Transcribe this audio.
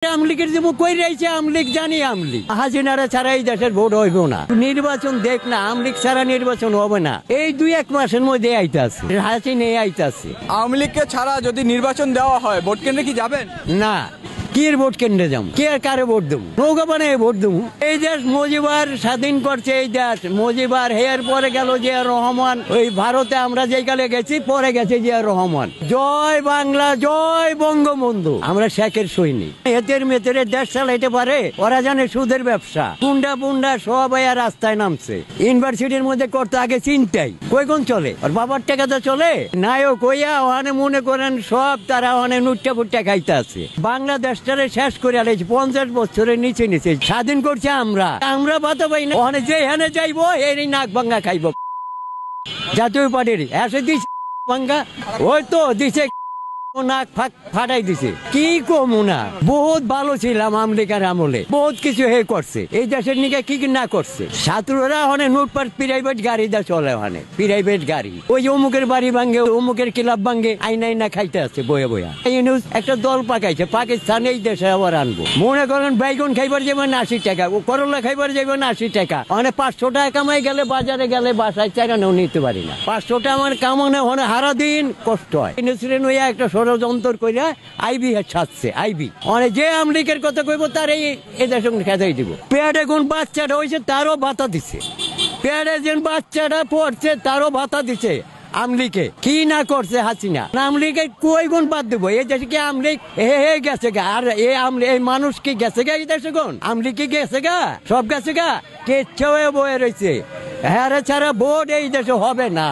আমলিগের যে কই রয়েছে আমলিগ জানি আমলিগ হাসিনারা ছাড়া এই দেশের ভোট হইব না। নির্বাচন দেখ না, আমলিগ ছাড়া নির্বাচন হবে না। এই 2-1 মাসের মধ্যে আইতাছে, হাসিনা আইতাছে। আওয়ামী লীগকে ছাড়া যদি নির্বাচন দেওয়া হয় ভোট কেন্দ্রে কি যাবেন? না, কি ভোট কেন্দ্রে যাবো? কে কারে ভোট দেবো? নৌকা বানায় ভোট দেবো? এই দেশ মজিবার স্বাধীন করছে, এই দেশ মজিবার হেয়ার পরে গেল জিয়া রহমান। ওই ভারতে আমরা যেই কালে গেছি, পরে গেছে জিয়া রহমান। জয় বাংলা, জয় বঙ্গবন্ধু। আমরা শেখের সৈনিক। এতের মেতেরে দেশ চালাইতে পারে? ওরা জানে সুদের ব্যবসা। পুন্ডা পুন্ডা সব রাস্তায় নামছে। ইউনিভার্সিটির মধ্যে করতে আগে চিন্তাই কই কোন চলে, আর বাবার টাকাতে চলে। নায়ক হইয়া ওখানে মনে করেন সব তারা ওখানে নুট্টা ফুট্টা খাইতে আছে। বাংলাদেশ শেষ করে আলাইছি 50 বছরের নিচে নিচে স্বাধীন করছে আমরা বাতা পাই না। ওখানে যেখানে যাইবো এই নাক ভাঙ্গা খাইব। জাতীয় পার্টির এসে দিচ্ছে ভাঙ্গা, ওই তো দিছে নাক ফাটাই দিছে। কি কমু না, বহুত ভালো ছিলাম আমেরিকার আমলে, বহুত কিছু হে করছে। এই দেশের নিকে কি না করছে। ছাত্ররা ওখানে নোটপাট প্রাইভেট গাড়ি দা চলে, ওখানে প্রাইভেট গাড়ি। ওই অমুকের বাড়ি ভাঙ্গে, অমুকের ক্লাব ভাঙ্গে, আইনা খাইতে আছে বয়ে বয়া। এই নিউজ একটা দল পাকাইছে, পাকিস্তান এই দেশে আবার আনবো। মনে করেন বাইগন খাইবার যাবেন 80 টাকা, ও করলা খাইবার যাবেন 80 টাকা। মানে 500 টাকা কামাই গেলে বাজারে গেলে বাসায় চারানো নিতে পারি না। 500 টাকা আমার কামানো ওখানে হারা দিন কষ্ট হয়। একটা ষড়যন্ত্র কইরা আইবি ছাড়ছে। আইবি অনেক যে আমলিকের কথা কইব তার এই দেশ খেদাই দিব। পেটে কোন বাচ্চাটা হয়েছে তারও ভাতা দিছে, পেটে যে বাচ্চাটা পড়ছে তারও ভাতা দিছে। আমলিকে কি না করছে হাসিনা? আমলিকে কই গুণ বাদ দেবো? এই দেশে কি আমলিক হে গেছে গা? আর এই মানুষ কি গেছে গা? এই দেশে কোন আমলিক কি গেছে গা? সব গেছে গা, কেচ্ছা হয়ে বয়ে রয়েছে। হ্যাঁ ছাড়া ভোট এই দেশে হবে না।